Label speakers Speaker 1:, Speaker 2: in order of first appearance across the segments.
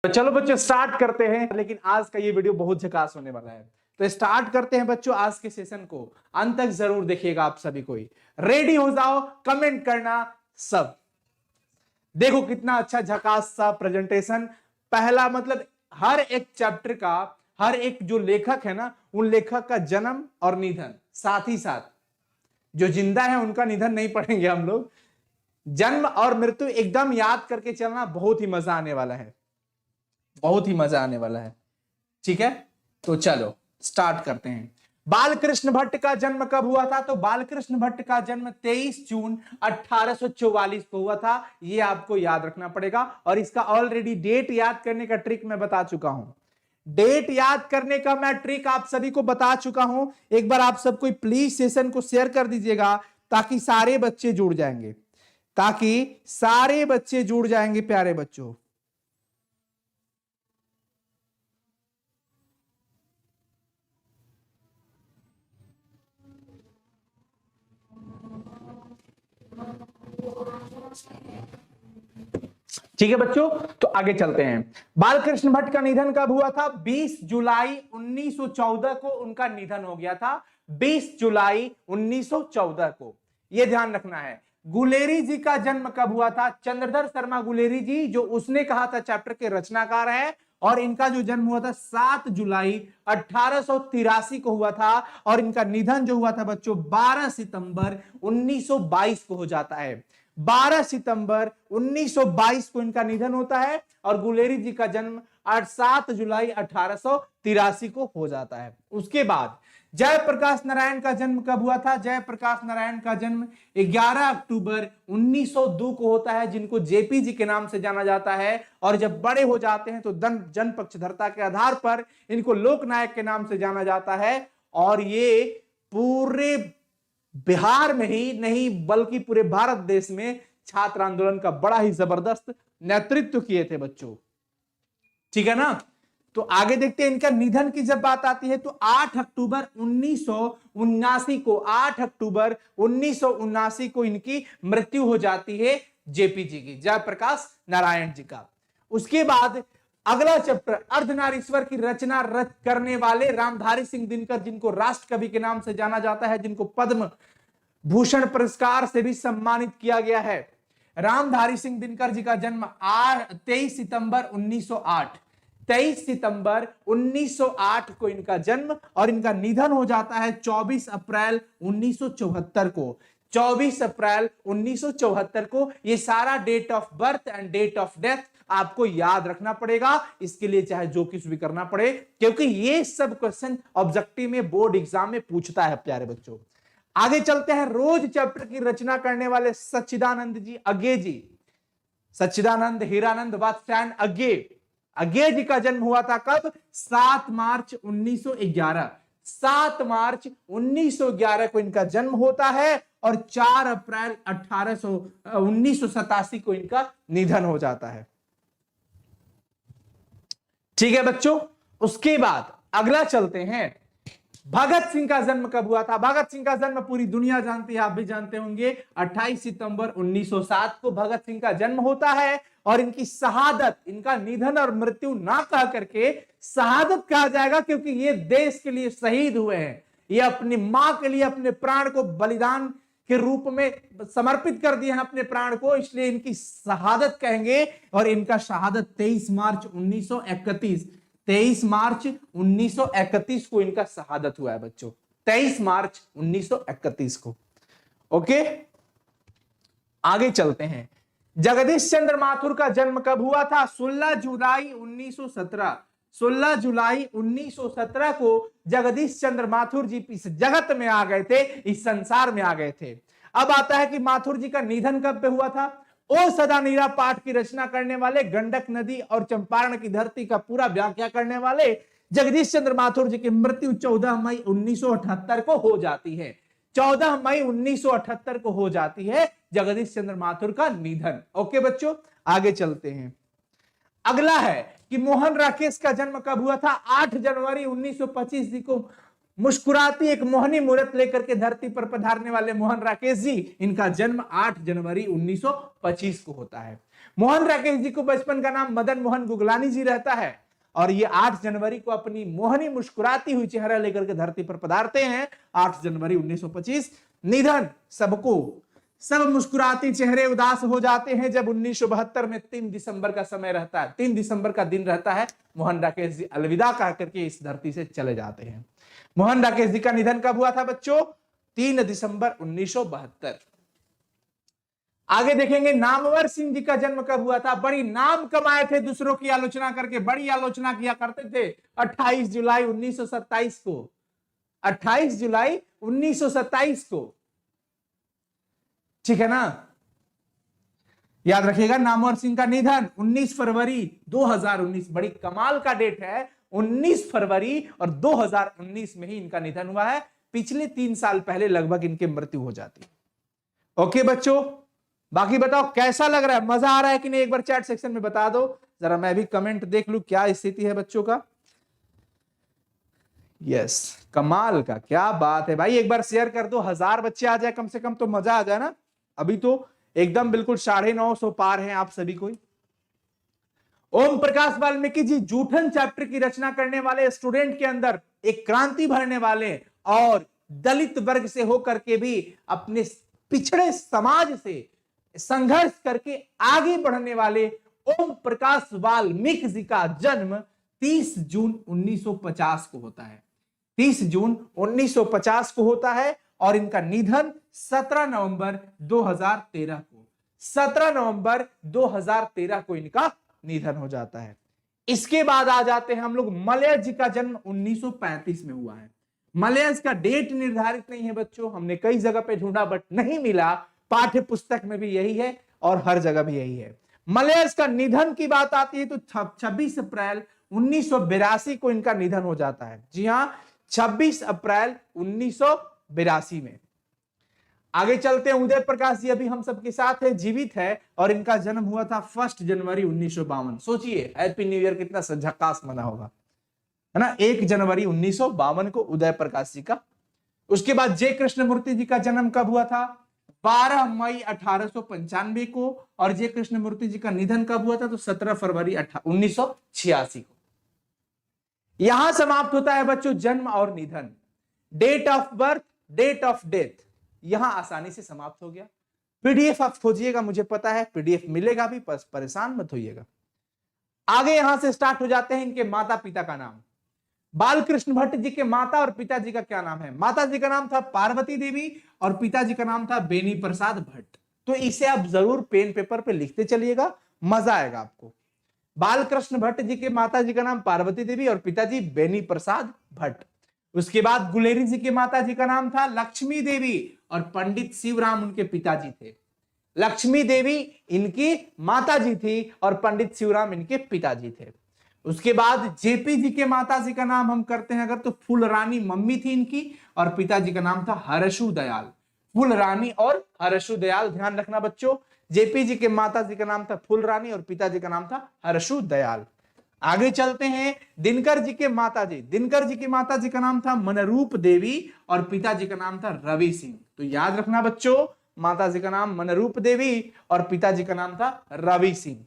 Speaker 1: तो चलो बच्चों स्टार्ट करते हैं। लेकिन आज का ये वीडियो बहुत झकास होने वाला है, तो स्टार्ट करते हैं बच्चों आज के सेशन को। अंत तक जरूर देखिएगा आप सभी कोई। रेडी हो जाओ, कमेंट करना सब। देखो कितना अच्छा झकास सा प्रेजेंटेशन। पहला मतलब हर एक चैप्टर का, हर एक जो लेखक है ना, उन लेखक का जन्म और निधन साथ ही साथ, जो जिंदा है उनका निधन नहीं पढ़ेंगे हम लोग, जन्म और मृत्यु एकदम याद करके चलना। बहुत ही मजा आने वाला है, बहुत ही मजा आने वाला है। ठीक है, तो चलो स्टार्ट करते हैं। बालकृष्ण भट्ट का जन्म कब हुआ था? तो बालकृष्ण भट्ट का जन्म 23 जून 1844 को हुआ था। यह आपको याद रखना पड़ेगा। और इसका ऑलरेडी डेट याद करने का ट्रिक मैं बता चुका हूं। डेट याद करने का मैं ट्रिक आप सभी को बता चुका हूं। एक बार आप सबको प्लीज सेशन को शेयर कर दीजिएगा, ताकि सारे बच्चे जुड़ जाएंगे, ताकि सारे बच्चे जुड़ जाएंगे प्यारे बच्चों। ठीक है बच्चों, तो आगे चलते हैं। बालकृष्ण भट्ट का निधन कब हुआ था? 20 जुलाई 1914 को उनका निधन हो गया था। 20 जुलाई 1914 को, यह ध्यान रखना है। गुलेरी जी का जन्म कब हुआ था? चंद्रधर शर्मा गुलेरी जी, जो उसने कहा था चैप्टर के रचनाकार है। और इनका जो जन्म हुआ था 7 जुलाई 1883 को हुआ था। और इनका निधन जो हुआ था बच्चों 12 सितंबर 1922 को हो जाता है। 12 सितंबर 1922 को इनका निधन होता है। और गुलेरी जी का जन्म 7 जुलाई 1883 को हो जाता है। उसके बाद जयप्रकाश नारायण का जन्म कब हुआ था? जयप्रकाश नारायण का जन्म 11 अक्टूबर 1902 को होता है, जिनको जेपी जी के नाम से जाना जाता है। और जब बड़े हो जाते हैं तो जन पक्षधरता के आधार पर इनको लोकनायक के नाम से जाना जाता है। और ये पूरे बिहार में ही नहीं बल्कि पूरे भारत देश में छात्र आंदोलन का बड़ा ही जबरदस्त नेतृत्व किए थे बच्चों। ठीक है ना, तो आगे देखते हैं। इनका निधन की जब बात आती है तो 8 अक्टूबर 1979 को, 8 अक्टूबर 1979 को इनकी मृत्यु हो जाती है जेपी जी की, जयप्रकाश नारायण जी का। उसके बाद अगला चैप्टर अर्धनारीश्वर की रचना करने वाले रामधारी सिंह दिनकर, जिनको राष्ट्र कवि के नाम से जाना जाता है, जिनको पद्म भूषण पुरस्कार से भी सम्मानित किया गया है। रामधारी सिंह दिनकर जी का जन्म 23 सितंबर 1908, 23 सितंबर 1908 को इनका जन्म। और इनका निधन हो जाता है 24 अप्रैल 1974 को, 24 अप्रैल 1974 को। ये सारा date of birth and date of death आपको याद रखना पड़ेगा। इसके लिए चाहे जो कुछ भी करना पड़े, क्योंकि ये सब क्वेश्चन ऑब्जेक्टिव में, बोर्ड एग्जाम में पूछता है प्यारे बच्चों। आगे चलते हैं। रोज चैप्टर की रचना करने वाले सच्चिदानंद जी अज्ञे जी, सच्चिदानंद हीरानंद वात्स्यायन अज्ञे, अज्ञे जी का जन्म हुआ था कब? 7 मार्च 1911, 7 मार्च 1911 को इनका जन्म होता है। और 4 अप्रैल 1987 को इनका निधन हो जाता है। ठीक है बच्चों, उसके बाद अगला चलते हैं। भगत सिंह का जन्म कब हुआ था? भगत सिंह का जन्म पूरी दुनिया जानती है, आप भी जानते होंगे। 28 सितंबर 1907 को भगत सिंह का जन्म होता है। और इनकी शहादत, इनका निधन और मृत्यु ना कह करके शहादत कहा जाएगा, क्योंकि ये देश के लिए शहीद हुए हैं। ये अपनी मां के लिए अपने प्राण को बलिदान के रूप में समर्पित कर दिए हैं, अपने प्राण को, इसलिए इनकी शहादत कहेंगे। और इनका शहादत 23 मार्च 1931, 23 मार्च 1931 को इनका शहादत हुआ है बच्चों, 23 मार्च 1931 को। ओके, आगे चलते हैं। जगदीश चंद्र माथुर का जन्म कब हुआ था? 16 जुलाई 1917, 16 जुलाई 1917 को जगदीश चंद्र माथुर जी इस जगत में आ गए थे, इस संसार में आ गए थे। अब आता है कि माथुर जी का निधन कब पे हुआ था? ओ सदा नीरा पाठ की रचना करने वाले, गंडक नदी और चंपारण की धरती का पूरा व्याख्या करने वाले जगदीश चंद्र माथुर जी की मृत्यु 14 मई 1978 को हो जाती है। 14 मई 1978 को हो जाती है जगदीश चंद्र माथुर का निधन। ओके बच्चों, आगे चलते हैं। अगला है कि मोहन राकेश का जन्म कब हुआ था? 8 जनवरी 1925 को मुस्कुराती एक मोहनी मूर्त लेकर के धरती पर पधारने वाले मोहन राकेश जी, इनका जन्म 8 जनवरी 1925 को होता है। मोहन राकेश जी को बचपन का नाम मदन मोहन गुगलानी जी रहता है और ये 8 जनवरी को अपनी मोहनी मुस्कुराती हुई चेहरा लेकर के धरती पर पधारते हैं 8 जनवरी 1925। निधन सब मुस्कुराती चेहरे उदास हो जाते हैं जब 1972 में 3 दिसंबर का समय रहता है, 3 दिसंबर का दिन रहता है। मोहन राकेश जी अलविदा कह करके इस धरती से चले जाते हैं। मोहन राकेश जी का निधन कब हुआ था बच्चों? 3 दिसंबर 1972। आगे देखेंगे नामवर सिंह जी का जन्म कब हुआ था? बड़ी नाम कमाए थे दूसरों की आलोचना करके, बड़ी आलोचना किया करते थे। 28 जुलाई 1927 को, 28 जुलाई 1927 को, ठीक है ना? याद रखिएगा नामवर सिंह का निधन 19 फरवरी 2019, बड़ी कमाल का डेट है। 19 फरवरी और 2019 में ही इनका निधन हुआ है। पिछले 3 साल पहले लगभग इनकी मृत्यु हो जाती है। ओके बच्चों, बाकी बताओ कैसा लग रहा है, मजा आ रहा है कि नहीं? एक बार चैट सेक्शन में बता दो जरा, मैं भी कमेंट देख लूं क्या स्थिति है बच्चों का। यस, कमाल का, क्या बात है भाई। एक बार शेयर कर दो, 1000 बच्चे आ जाए कम से कम तो मजा आ जाए ना। अभी तो एकदम बिल्कुल 950 पार हैं आप सभी कोई। ओम प्रकाश वाल्मीकि जी जूठन चैप्टर की रचना करने वाले स्टूडेंट के अंदर एक क्रांति भरने वाले और दलित वर्ग से होकर के भी अपने पिछड़े समाज से संघर्ष करके आगे बढ़ने वाले ओम प्रकाश वाल्मीकि जी का जन्म 30 जून 1950 को होता है। 30 जून 1950 को होता है और इनका निधन 17 नवंबर 2013 को, 17 नवंबर 2013 को इनका निधन हो जाता है। इसके बाद आ जाते हैं हम लोग, मलयज जी का जन्म 1935 में हुआ है। मलयज का डेट निर्धारित नहीं है बच्चों, हमने कई जगह पे ढूंढा बट नहीं मिला। पाठ्य पुस्तक में भी यही है और हर जगह भी यही है। मलयज का निधन की बात आती है तो 26 अप्रैल 1982 को इनका निधन हो जाता है। जी हां, 26 अप्रैल 1982 में। आगे चलते हैं, उदय प्रकाश जी अभी हम सबके साथ है, जीवित है और इनका जन्म हुआ था 1 जनवरी 1952। सोचिए हैप्पी न्यू ईयर कितना झक्कास मना होगा, है ना? 1 जनवरी 1952 को उदय प्रकाश जी का। उसके बाद जय कृष्णमूर्ति जी का जन्म कब हुआ था? 12 मई 1895 को। और जय कृष्णमूर्ति जी का निधन कब हुआ था? तो 17 फरवरी 1986 को। यहां समाप्त होता है बच्चों जन्म और निधन। Date of birth, date of death यहां आसानी से समाप्त हो गया। पीडीएफ आप खोजिएगा, मुझे पता है पीडीएफ मिलेगा भी, परेशान मत होइएगा। आगे यहां से स्टार्ट हो जाते हैं इनके माता पिता का नाम। बालकृष्ण भट्ट जी के माता और पिताजी का क्या नाम है? माता जी का नाम था पार्वती देवी और पिताजी का नाम था बेनी प्रसाद भट्ट। तो इसे आप जरूर पेन पेपर पे लिखते चलिएगा, मजा आएगा आपको। बालकृष्ण भट्ट जी के माता जी का नाम पार्वती देवी और पिताजी बेनी प्रसाद भट्ट। उसके बाद गुलेरी जी के माता जी का नाम था लक्ष्मी देवी और पंडित शिवराम उनके पिताजी थे। लक्ष्मी देवी इनकी माता जी थी और पंडित शिवराम इनके पिताजी थे। उसके बाद जेपी जी के माता जी का नाम हम करते हैं अगर तो फूलरानी मम्मी थी इनकी और पिताजी का नाम था हर्षु दयाल। फूलरानी और हर्षु दयाल ध्यान रखना बच्चों। जेपी जी के माता जी का नाम था फूलरानी और पिताजी का नाम था हर्षु दयाल। आगे चलते हैं, दिनकर जी के माता जी। दिनकर जी की माता जी का नाम था मनरूप देवी और पिताजी का नाम था रवि सिंह। तो याद रखना बच्चों, माता जी का नाम मनरूप देवी और पिताजी का नाम था रवि सिंह।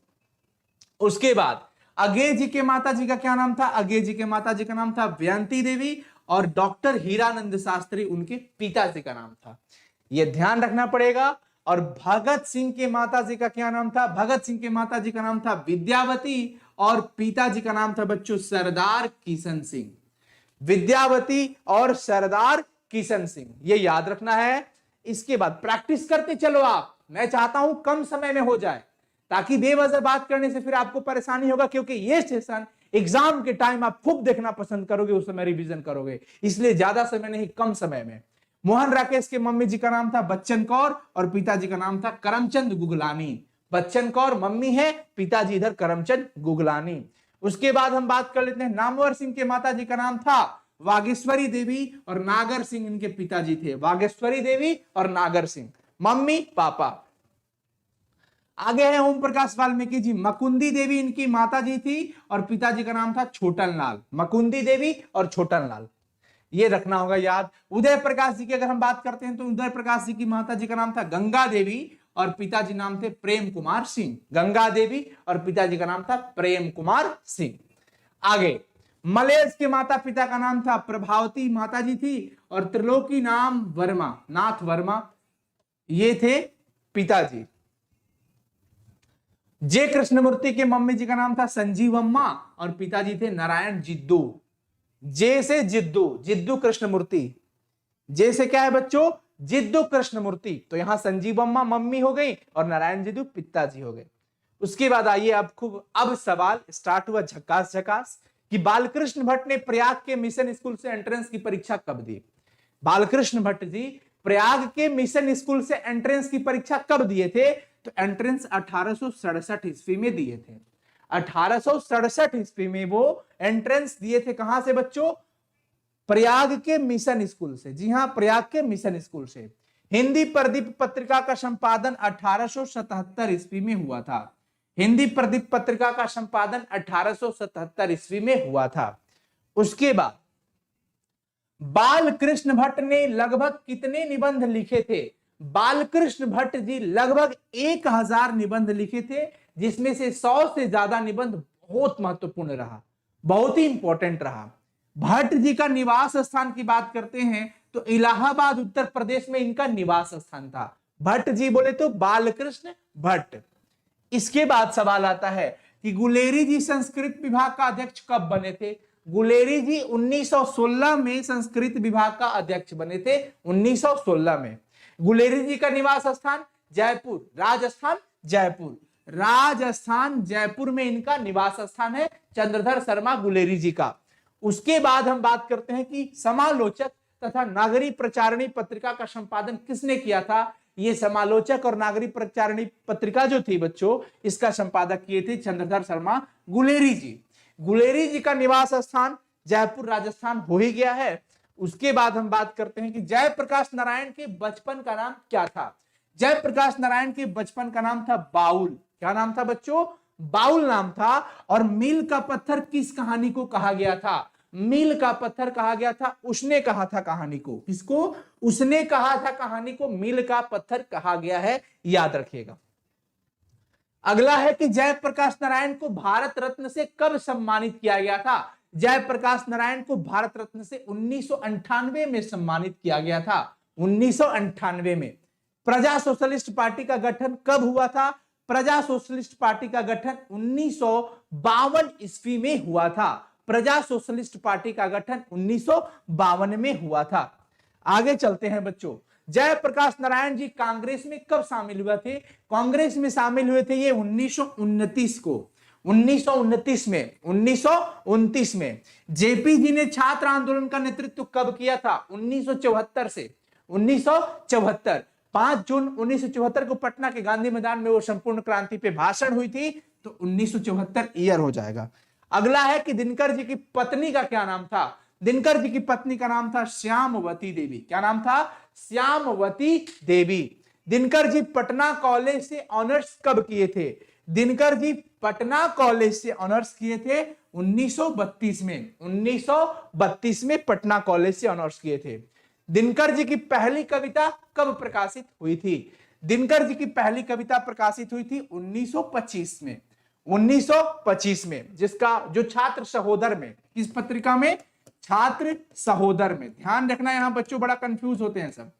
Speaker 1: उसके बाद अगे जी के माता जी का क्या नाम था? अगे जी के माता जी का नाम था व्यंती देवी और डॉक्टर हीरानंद शास्त्री उनके पिताजी का नाम था। यह ध्यान रखना पड़ेगा। और भगत सिंह के माता जी का क्या नाम था? भगत सिंह के माता जी का नाम था विद्यावती और पिताजी का नाम था बच्चों सरदार किशन सिंह। विद्यावती और सरदार किशन सिंह, ये याद रखना है। इसके बाद प्रैक्टिस करते चलो आप, मैं चाहता हूं कम समय में हो जाए ताकि बेवजह बात करने से फिर आपको परेशानी होगा, क्योंकि ये सेशन एग्जाम के टाइम आप खूब देखना पसंद करोगे, उस समय रिवीजन करोगे, इसलिए ज्यादा समय नहीं कम समय में। मोहन राकेश के मम्मी जी का नाम था बच्चन कौर और पिताजी का नाम था करमचंद गुगलानी। बच्चन कौर मम्मी है, पिताजी इधर करमचंद गुगलानी। उसके बाद हम बात कर लेते हैं नामवर सिंह के माता जी का नाम था वागेश्वरी देवी और नागर सिंह इनके पिताजी थे। वागेश्वरी देवी और नागर सिंह, मम्मी पापा। आगे है ओम प्रकाश वाल्मीकि जी। मकुंदी देवी इनकी माता जी थी और पिताजी का नाम था छोटन लाल। मकुंदी देवी और छोटन लाल, ये रखना होगा याद। उदय प्रकाश जी की अगर हम बात करते हैं तो उदय प्रकाश जी की माता जी का नाम था गंगा देवी और पिताजी नाम थे प्रेम कुमार सिंह। गंगा देवी और पिताजी का नाम था प्रेम कुमार सिंह। आगे मलेश के माता पिता का नाम था प्रभावती माता जी थी और त्रिलोकी नाम वर्मा, नाथ वर्मा, ये थे पिताजी। जे कृष्णमूर्ति के मम्मी जी का नाम था संजीवम्मा और पिताजी थे नारायण जिद्दू। जे से जिद्दू, जिद्दू कृष्णमूर्ति, जे से क्या है बच्चों, जिद्दू कृष्णमूर्ति, तो यहां संजीवम्मा मम्मी हो गई और नारायण जिद्दू पिताजी हो गए। उसके बाद आइए अब सवाल स्टार्ट हुआ झकास झकास कि बालकृष्ण भट्ट ने प्रयाग के मिशन स्कूल से एंट्रेंस की परीक्षा कब दी। बालकृष्ण भट्ट जी प्रयाग के मिशन स्कूल से एंट्रेंस की परीक्षा कब दिए थे, तो एंट्रेंस 1867 ईस्वी में दिए थे। 1867 ईस्वी में वो एंट्रेंस दिए थे। कहां से बच्चों, प्रयाग के मिशन स्कूल से। जी हां, प्रयाग के मिशन स्कूल से। हिंदी प्रदीप पत्रिका का संपादन 1877 ईस्वी में हुआ था। हिंदी प्रदीप पत्रिका का संपादन 1877 ईस्वी में हुआ था। उसके बाद बालकृष्ण भट्ट ने लगभग कितने निबंध लिखे थे। बालकृष्ण भट्ट जी लगभग 1000 निबंध लिखे थे, जिसमें से 100 से ज्यादा निबंध बहुत महत्वपूर्ण रहा, बहुत ही इंपॉर्टेंट रहा। भट्ट जी का निवास स्थान की बात करते हैं तो इलाहाबाद उत्तर प्रदेश में इनका निवास स्थान था। भट्ट जी बोले तो बालकृष्ण भट्ट। इसके बाद सवाल आता है कि गुलेरी जी संस्कृत विभाग का अध्यक्ष कब बने थे। गुलेरी जी 1916 में संस्कृत विभाग का अध्यक्ष बने थे, 1916 में। गुलेरी जी का निवास स्थान जयपुर, राजस्थान जयपुर, राजस्थान जयपुर में इनका निवास स्थान है, चंद्रधर शर्मा गुलेरी जी का। उसके बाद हम बात करते हैं कि समालोचक तथा नागरी प्रचारणी पत्रिका का संपादन किसने किया था। ये समालोचक और नागरी प्रचारणी पत्रिका जो थी बच्चों, इसका संपादक किए थे चंद्रधर शर्मा गुलेरी जी। गुलेरी जी का निवास स्थान जयपुर राजस्थान हो ही गया है। उसके बाद हम बात करते हैं कि जयप्रकाश नारायण के बचपन का नाम क्या था। जयप्रकाश नारायण के बचपन का नाम था बाउल। क्या नाम था बच्चों, बाउल नाम था। और मील का पत्थर किस कहानी को कहा गया था। मील का पत्थर कहा गया था, उसने कहा था कहानी को। किसको, उसने कहा था कहानी को, मील का पत्थर कहा गया है, याद रखिएगा। अगला है कि जयप्रकाश नारायण को भारत रत्न से कब सम्मानित किया गया था। जयप्रकाश नारायण को भारत रत्न से 1998 में सम्मानित किया गया था, 1998 में। प्रजा सोशलिस्ट पार्टी का गठन कब हुआ था। प्रजा सोशलिस्ट पार्टी का गठन 1952 ईस्वी में हुआ था। प्रजा सोशलिस्ट पार्टी का गठन 1952 में हुआ था। आगे चलते हैं बच्चों। जयप्रकाश नारायण जी कांग्रेस में कब शामिल हुए थे। कांग्रेस में शामिल हुए थे ये 1929 को, 1929 में, 1929 में। जेपी जी ने छात्र आंदोलन का नेतृत्व कब किया था, 1974 से, 1974। 5 जून 1974 को पटना के गांधी मैदान में वो संपूर्ण क्रांति पे भाषण हुई थी, तो 1974 ईयर हो जाएगा। अगला है कि दिनकर जी की पत्नी का क्या नाम था। दिनकर जी की पत्नी का नाम था श्यामवती देवी। क्या नाम था, श्यामवती देवी। दिनकर जी पटना कॉलेज से ऑनर्स कब किए थे। दिनकर जी पटना कॉलेज से ऑनर्स किए थे 1932 में, 1932 में पटना कॉलेज से ऑनर्स किए थे। दिनकर जी की पहली कविता कब प्रकाशित हुई थी। दिनकर जी की पहली कविता प्रकाशित हुई थी 1925 में, 1925 में, जिसका जो छात्र सहोदर में, किस पत्रिका में, छात्र सहोदर में। ध्यान रखना, यहां बच्चों बड़ा कंफ्यूज होते हैं सब।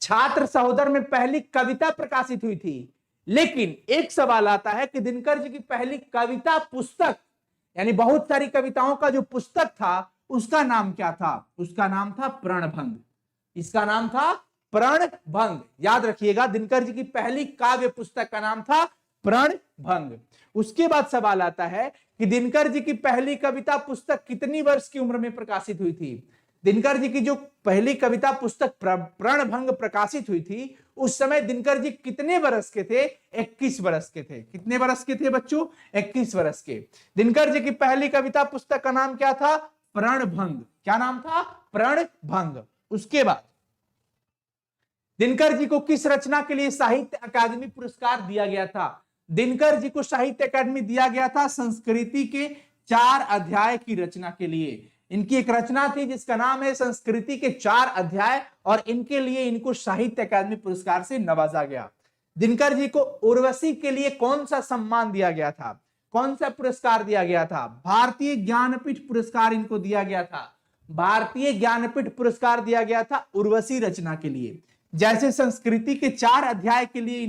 Speaker 1: छात्र सहोदर में पहली कविता प्रकाशित हुई थी। लेकिन एक सवाल आता है कि दिनकर जी की पहली कविता पुस्तक, यानी बहुत सारी कविताओं का जो पुस्तक था, उसका नाम क्या था। उसका नाम था प्रणभंग। इसका नाम था प्रणभंग, याद रखिएगा। दिनकर जी की पहली काव्य पुस्तक का नाम था प्रणभंग। उसके बाद सवाल आता है कि दिनकर जी की पहली कविता पुस्तक कितनी वर्ष की उम्र में प्रकाशित हुई थी। दिनकर जी की जो पहली कविता पुस्तक प्रणभंग प्रकाशित हुई थी, उस समय दिनकर जी कितने वर्ष के थे, 21 वर्ष के थे। कितने वर्ष के थे बच्चों, 21 वर्ष के। दिनकर जी की पहली कविता पुस्तक का नाम क्या था, प्रणभंग। क्या नाम था, प्रणभंग। उसके बाद दिनकर जी को किस रचना के लिए साहित्य अकादमी पुरस्कार दिया गया था। दिनकर जी को साहित्य अकादमी दिया गया था संस्कृति के 4 अध्याय की रचना के लिए। इनकी एक रचना थी जिसका नाम है संस्कृति के 4 अध्याय, और इनके लिए इनको साहित्य अकादमी पुरस्कार से नवाजा गया। दिनकर जी को उर्वशी के लिए कौन सा सम्मान दिया गया था, कौन सा पुरस्कार दिया गया था? भारतीय ज्ञानपीठ पुरस्कार इनको दिया गया था। भारतीय ज्ञानपीठ पुरस्कार दिया गया था उर्वशी रचना के लिए। जैसे संस्कृति के 4 अध्याय के लिए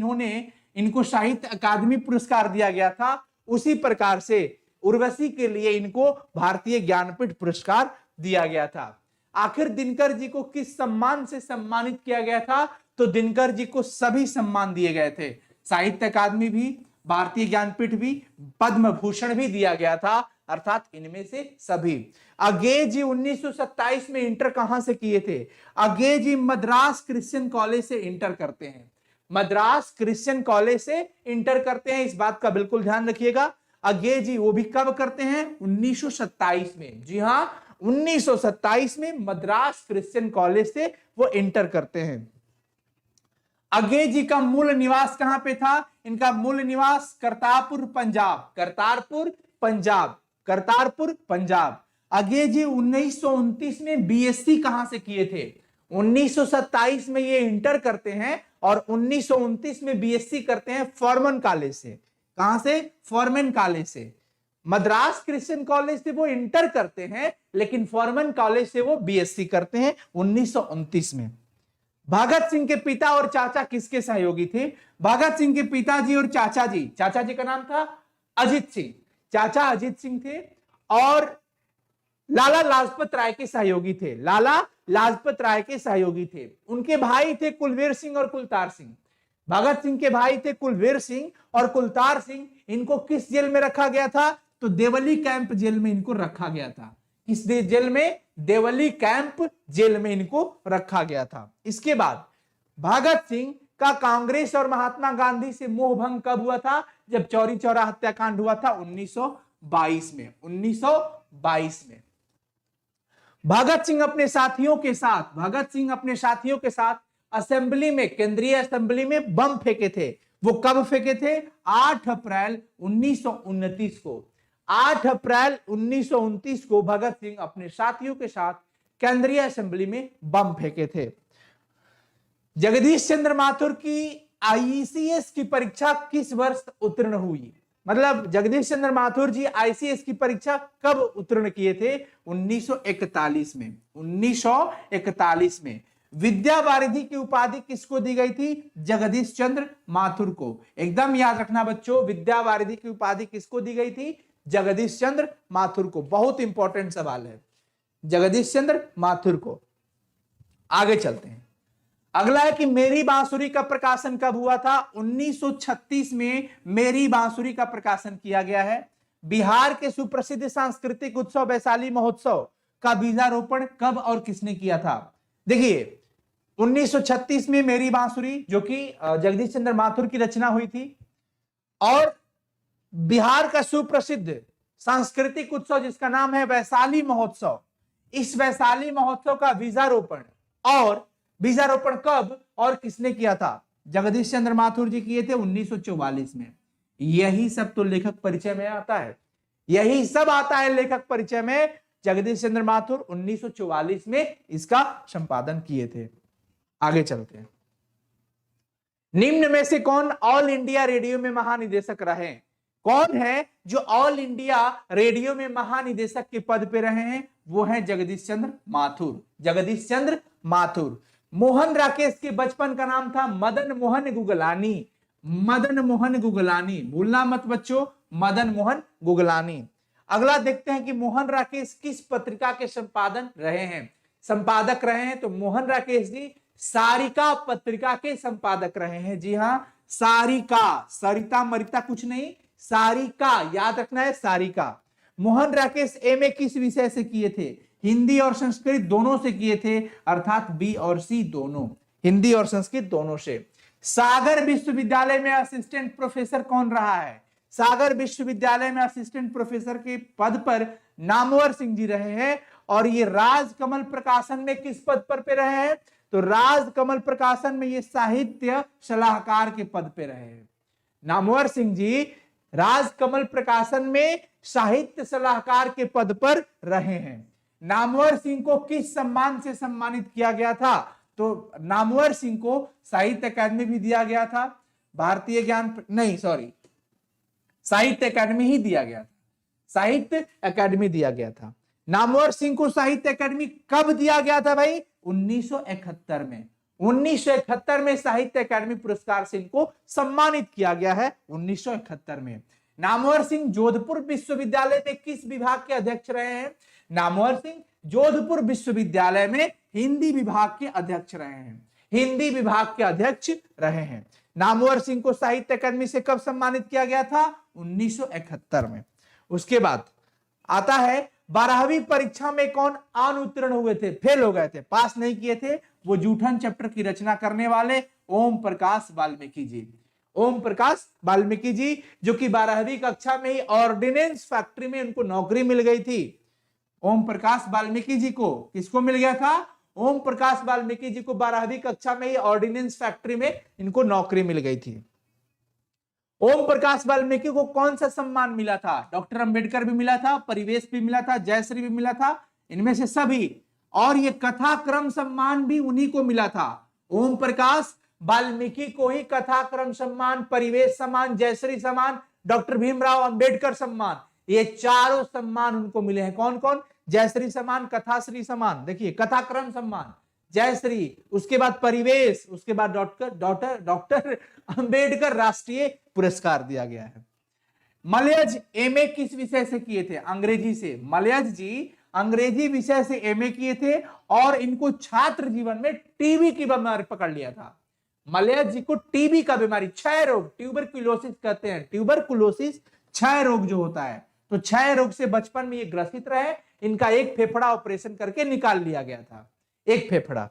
Speaker 1: इनको साहित्य अकादमी पुरस्कार दिया गया था, उसी प्रकार से उर्वशी के लिए इनको भारतीय ज्ञानपीठ पुरस्कार दिया गया था। आखिर दिनकर जी को किस सम्मान से सम्मानित किया गया था? तो दिनकर जी को सभी सम्मान दिए गए थे, साहित्य अकादमी भी, भारतीय ज्ञानपीठ भी, पद्म भूषण भी दिया गया था, अर्थात इनमें से सभी। अज्ञेय जी 1927 में इंटर कहां से किए थे? अज्ञेय जी मद्रास क्रिश्चियन कॉलेज से इंटर करते हैं। मद्रास क्रिश्चियन कॉलेज से इंटर करते हैं, इस बात का बिल्कुल ध्यान रखिएगा। अज्ञेय जी वो भी कब करते हैं? 1927 में। जी हां, 1927 में मद्रास क्रिश्चियन कॉलेज से वो इंटर करते हैं। अज्ञेय जी का मूल निवास कहां पे था? इनका मूल निवास करतारपुर पंजाब, करतारपुर पंजाब, करतारपुर पंजाब। अज्ञेय जी 1929 में बीएससी कहां से किए थे? 1927 में ये इंटर करते हैं और 1929 में बीएससी करते हैं फॉर्मन कॉलेज से। कहां से? फॉर्मन कॉलेज से। मद्रास क्रिश्चियन कॉलेज से वो इंटर करते हैं, लेकिन फॉर्मन कॉलेज से वो बीएससी करते हैं 1929 में। भगत सिंह के पिता और चाचा किसके सहयोगी थे? भगत सिंह के पिताजी और चाचा जी का नाम था अजित सिंह, चाचा अजित सिंह थे, और लाला लाजपत राय के सहयोगी थे, लाला लाजपत राय के सहयोगी थे। उनके भाई थे कुलवीर सिंह और कुलतार सिंह। भगत सिंह के भाई थे कुलवीर सिंह और कुलतार सिंह। इनको किस जेल में रखा गया था? तो देवली कैंप जेल में इनको रखा गया था। किस जेल में? देवली कैंप जेल में इनको रखा गया था। इसके बाद भगत सिंह का कांग्रेस और महात्मा गांधी से मोह भंग कब हुआ था? जब चौरी चौरा हत्याकांड हुआ था 1922 में। 1922 में भगत सिंह अपने साथियों के साथ असेंबली में, केंद्रीय असेंबली में बम फेंके थे। वो कब फेंके थे? 8 अप्रैल 1929 को। 8 अप्रैल 1929 को भगत सिंह अपने साथियों के साथ केंद्रीय असेंबली में बम फेंके थे। जगदीश चंद्र माथुर की आईसीएस की परीक्षा किस वर्ष उत्तीर्ण हुई? मतलब जगदीश चंद्र माथुर जी आईसीएस की परीक्षा कब उत्तीर्ण किए थे? 1941 में। 1941 में। विद्या वारिधि की उपाधि किसको दी गई थी? जगदीश चंद्र माथुर को। एकदम याद रखना बच्चों, विद्या वारिधि की उपाधि किसको दी गई थी? जगदीश चंद्र माथुर को। बहुत इंपॉर्टेंट सवाल है, जगदीश चंद्र माथुर को। आगे चलते हैं। अगला है कि मेरी बांसुरी का प्रकाशन कब हुआ था? 1936 में मेरी बांसुरी का प्रकाशन किया गया है। बिहार के सुप्रसिद्ध सांस्कृतिक उत्सव वैशाली महोत्सव का बीजारोपण कब और किसने किया था? देखिए 1936 में मेरी बांसुरी, जो कि जगदीश चंद्र माथुर की रचना हुई थी, और बिहार का सुप्रसिद्ध सांस्कृतिक उत्सव जिसका नाम है वैशाली महोत्सव, इस वैशाली महोत्सव का बीजारोपण कब और किसने किया था? जगदीश चंद्र माथुर जी किए थे 1944 में। यही सब तो लेखक परिचय में आता है, यही सब आता है लेखक परिचय में। जगदीश चंद्र माथुर 1944 में इसका संपादन किए थे। आगे चलते हैं। निम्न में से कौन ऑल इंडिया रेडियो में महानिदेशक रहे? कौन है जो ऑल इंडिया रेडियो में महानिदेशक के पद पे रहे हैं? वो है जगदीश चंद्र माथुर। जगदीश चंद्र माथुर। मोहन राकेश के बचपन का नाम था मदन मोहन गुगलानी। मदन मोहन गुगलानी, भूलना मत बच्चों, मदन मोहन गुगलानी। अगला देखते हैं कि मोहन राकेश किस पत्रिका के संपादक रहे हैं? तो मोहन राकेश जी सारिका पत्रिका के संपादक रहे हैं। जी हां, सारिका, सरिता मरिता कुछ नहीं, सारिका याद रखना है, सारिका। मोहन राकेश एमए किस विषय से किए थे? हिंदी और संस्कृत दोनों से किए थे, अर्थात बी और सी दोनों, हिंदी और संस्कृत दोनों से। सागर विश्वविद्यालय में असिस्टेंट प्रोफेसर कौन रहा है? सागर विश्वविद्यालय में असिस्टेंट प्रोफेसर के पद पर नामवर सिंह जी रहे हैं। और ये राजकमल प्रकाशन में किस पद पर रहे हैं? तो राजकमल प्रकाशन में ये साहित्य सलाहकार के पद पे रहे हैं। नामवर सिंह जी राजकमल प्रकाशन में साहित्य सलाहकार के पद पर रहे हैं। नामवर सिंह को किस सम्मान से सम्मानित किया गया था? तो नामवर सिंह को साहित्य अकादमी भी दिया गया था, भारतीय ज्ञान नहीं सॉरी साहित्य अकादमी ही दिया गया था, साहित्य अकादमी दिया गया था। नामवर सिंह को साहित्य अकादमी कब दिया गया था भाई? 1971 में। 1971 में साहित्य अकादमी पुरस्कार से इनको सम्मानित किया गया है, 1971 में। नामवर सिंह जोधपुर विश्वविद्यालय में किस विभाग के अध्यक्ष रहे हैं? नामवर सिंह जोधपुर विश्वविद्यालय में हिंदी विभाग के अध्यक्ष रहे हैं, हिंदी विभाग के अध्यक्ष रहे हैं। नामवर सिंह को साहित्य अकादमी से कब सम्मानित किया गया था? 1971 में। उसके बाद आता है 12वीं परीक्षा में कौन अनुत्तीर्ण हुए थे, फेल हो गए थे, पास नहीं किए थे? वो जूठन चैप्टर की रचना करने वाले ओम प्रकाश वाल्मीकि जी। ओम प्रकाश वाल्मीकि जी जो कि 12वीं कक्षा में ही ऑर्डिनेंस फैक्ट्री में उनको नौकरी मिल गई थी। ओम प्रकाश वाल्मीकि जी को किसको मिल गया था? ओम प्रकाश वाल्मीकि जी को 12वीं कक्षा में ही ऑर्डिनेंस फैक्ट्री में इनको नौकरी मिल गई थी। ओम प्रकाश वाल्मीकि को कौन सा सम्मान मिला था? डॉक्टर अंबेडकर भी मिला था, परिवेश भी मिला था, जयश्री भी मिला था, इनमें से सभी। और ये कथाक्रम सम्मान भी उन्हीं को मिला था। ओम प्रकाश वाल्मीकि को ही कथाक्रम सम्मान, परिवेश सम्मान, जयश्री सम्मान, डॉक्टर भीमराव अंबेडकर सम्मान, ये चारों सम्मान उनको मिले हैं। कौन कौन? जयश्री सम्मान, कथाश्री सम्मान, देखिए कथाक्रम सम्मान, जयश्री, उसके बाद परिवेश, उसके बाद डॉक्टर अंबेडकर राष्ट्रीय पुरस्कार दिया गया है। मलयज एमए किस विषय से किए थे? अंग्रेजी से। मलयज जी अंग्रेजी विषय से एमए किए थे और इनको छात्र जीवन में टीबी की बीमारी पकड़ लिया था। मलयज जी को टीबी का बीमारी, क्षय रोग, ट्यूबरकुलोसिस कहते हैं, ट्यूबरकुलोसिस क्षय रोग जो होता है, तो क्षय रोग से बचपन में ये ग्रसित रहे। इनका एक फेफड़ा ऑपरेशन करके निकाल लिया गया था, एक फेफड़ा,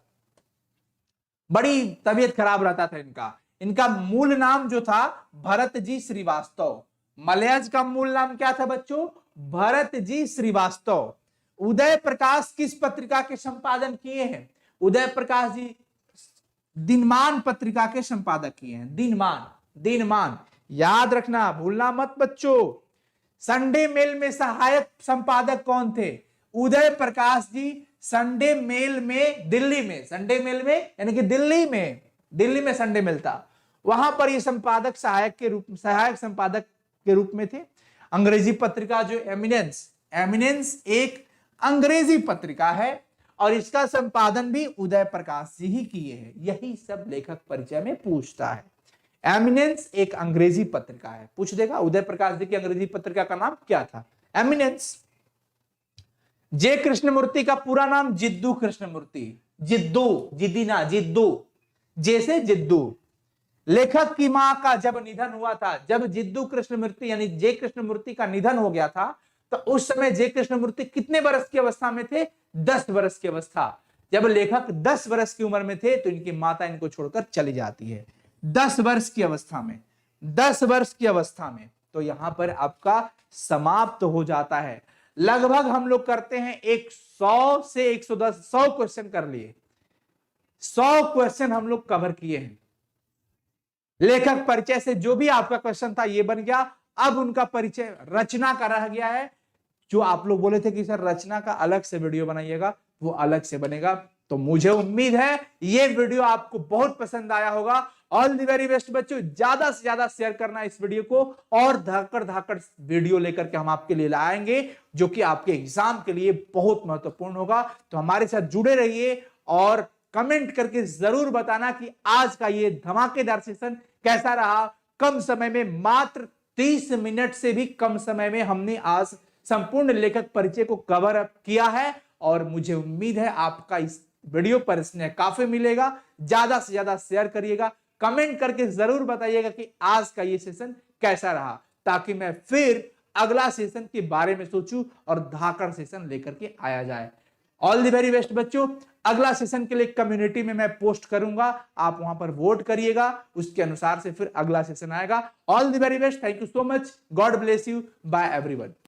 Speaker 1: बड़ी तबीयत खराब रहता था इनका। इनका मूल नाम जो था भरत जी श्रीवास्तव। मलयज का मूल नाम क्या था बच्चों? भरत जी श्रीवास्तव। उदय प्रकाश किस पत्रिका के संपादन किए हैं? उदय प्रकाश जी दिनमान पत्रिका के संपादक किए हैं। दिनमान, दिनमान याद रखना, भूलना मत बच्चों। संडे मेल में सहायक संपादक कौन थे? उदय प्रकाश जी संडे मेल में दिल्ली में, संडे मेल में यानी कि दिल्ली में संडे मेल था, वहां पर ये संपादक सहायक संपादक के रूप में थे। अंग्रेजी पत्रिका जो एमिनेंस एक अंग्रेजी पत्रिका है और इसका संपादन भी उदय प्रकाश जी ही किए हैं। यही सब लेखक परिचय में पूछता है। एमिनेंस एक अंग्रेजी पत्रिका है, पूछ देगा उदय प्रकाश जी की अंग्रेजी पत्रिका का नाम क्या था? एमिनेंस। जे कृष्णमूर्ति का पूरा नाम जिद्दू कृष्णमूर्ति। जिद्दू, जिद्दी ना, जिद्दू, जैसे जिद्दू। लेखक की मां का जब निधन हुआ था, जब जिद्दू कृष्णमूर्ति यानी जे कृष्णमूर्ति का निधन हो गया था, तो उस समय जे कृष्णमूर्ति कितने वर्ष की अवस्था में थे? 10 वर्ष की अवस्था। जब लेखक 10 वर्ष की उम्र में थे तो इनकी माता इनको छोड़कर चली जाती है। 10 वर्ष की अवस्था में, 10 वर्ष की अवस्था में, तो यहां पर आपका समाप्त हो जाता है। लगभग हम लोग करते हैं 100 से 110, 100 क्वेश्चन कर लिए, 100 क्वेश्चन हम लोग कवर किए हैं। लेखक परिचय से जो भी आपका क्वेश्चन था ये बन गया। अब उनका परिचय रचना का रह गया है। जो आप लोग बोले थे कि सर रचना का अलग से वीडियो बनाइएगा, वो अलग से बनेगा। तो मुझे उम्मीद है ये वीडियो आपको बहुत पसंद आया होगा। ऑल द वेरी बेस्ट बच्चों, ज्यादा से ज्यादा शेयर करना इस वीडियो को, और धाकड़ वीडियो लेकर के हम आपके लिए लाएंगे जो कि आपके एग्जाम के लिए बहुत महत्वपूर्ण होगा। तो हमारे साथ जुड़े रहिए और कमेंट करके जरूर बताना कि आज का ये धमाकेदार सेशन कैसा रहा। कम समय में, मात्र 30 मिनट से भी कम समय में हमने आज संपूर्ण लेखक परिचय को कवर अप किया है और मुझे उम्मीद है आपका इस वीडियो पर स्नेह काफी मिलेगा। ज्यादा से ज्यादा शेयर करिएगा, कमेंट करके जरूर बताइएगा कि आज का ये सेशन कैसा रहा, ताकि मैं फिर अगला सेशन के बारे में सोचूं और धाकड़ सेशन लेकर के आया जाए। ऑल द वेरी बेस्ट बच्चों। अगला सेशन के लिए कम्युनिटी में मैं पोस्ट करूंगा, आप वहां पर वोट करिएगा, उसके अनुसार से फिर अगला सेशन आएगा। All the very best, thank you so much, God bless you, bye everyone.